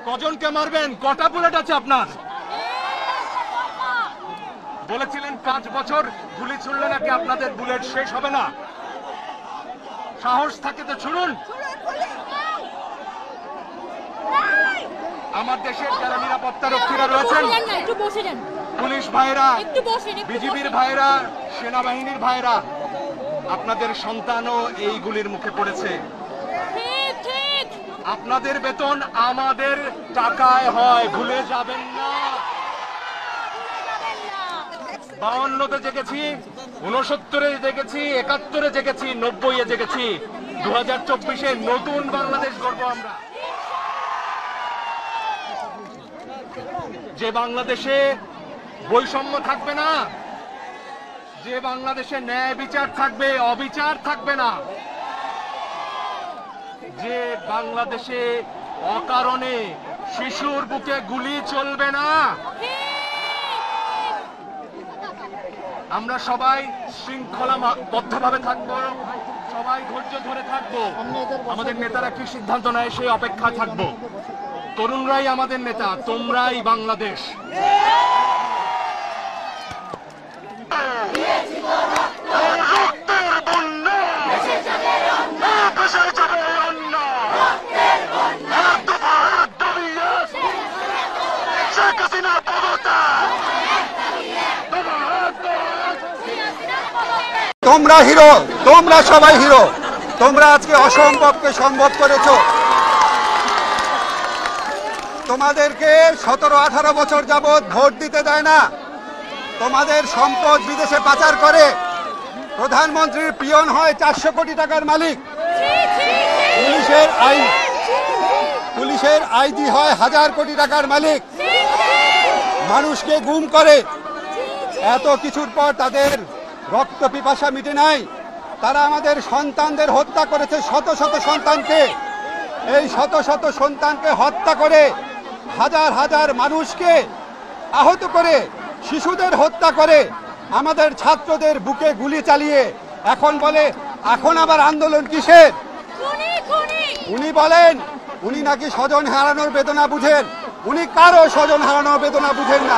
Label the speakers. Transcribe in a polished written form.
Speaker 1: কজনকে মারবেন? কটা বুলেট আছে আপনার? বলেছিলেন 5 বছর গুলি ছুড়লে নাকি আপনাদের বুলেট শেষ হবে না। সাহস থাকে তো ছুড়ুন। আমার দেশের যারা নিরাপত্তা রক্ষীরা রয়েছেন, পুলিশ ভাইরা, বিজিবির ভাইরা, সেনাবাহিনীর ভাইরা, আপনাদের সন্তানও এই গুলির মুখে পড়েছে। আপনাদের বেতন আমাদের টাকায় হয়, ভুলে যাবেন না। 52-তে জেগেছি, 69-এ জেগেছি, 71-এ জেগেছি, 90-এ জেগেছি। 2024-এ নতুন বাংলাদেশ গড়ব আমরা। যে বাংলাদেশে বৈষম্য থাকবে না, যে বাংলাদেশে ন্যায় বিচার থাকবে, অবিচার থাকবে না, যে বাংলাদেশে অকারণে শিশুর বুকে গুলি চলবে না। আমরা সবাই শৃঙ্খলাবদ্ধভাবে থাকবো, সবাই ধৈর্য ধরে থাকবো। আমাদের নেতারা কি সিদ্ধান্ত নেয় সেই অপেক্ষা থাকবো। তরুণরাই আমাদের নেতা, তোমরাই বাংলাদেশ।
Speaker 2: তোমরা হিরো, তোমরা সবাই হিরো। তোমরা আজকে অসম্ভবকে সম্ভব করেছো। তোমাদেরকে 17-18 বছর যাবৎ ভোট দিতে দেয় না, তোমাদের সম্পদ বিদেশে পাচার করে। প্রধানমন্ত্রীর পিয়ন হয় 400 কোটি টাকার মালিক, পুলিশের আইজি হয় 1000 কোটি টাকার মালিক, মানুষকে গুম করে। এত কিছুর পর তাদের রক্ত পিপাসা মিটে নাই। তারা আমাদের সন্তানদের হত্যা করেছে, শত শত সন্তানকে। এই শত শত সন্তানকে হত্যা করে, হাজার হাজার মানুষকে আহত করে, শিশুদের হত্যা করে, আমাদের ছাত্রদের বুকে গুলি চালিয়ে এখন বলে এখন আবার আন্দোলন কিসের? উনি বলেন উনি নাকি স্বজন হারানোর বেদনা বুঝেন। উনি কারো স্বজন হারানোর বেদনা বুঝেন না।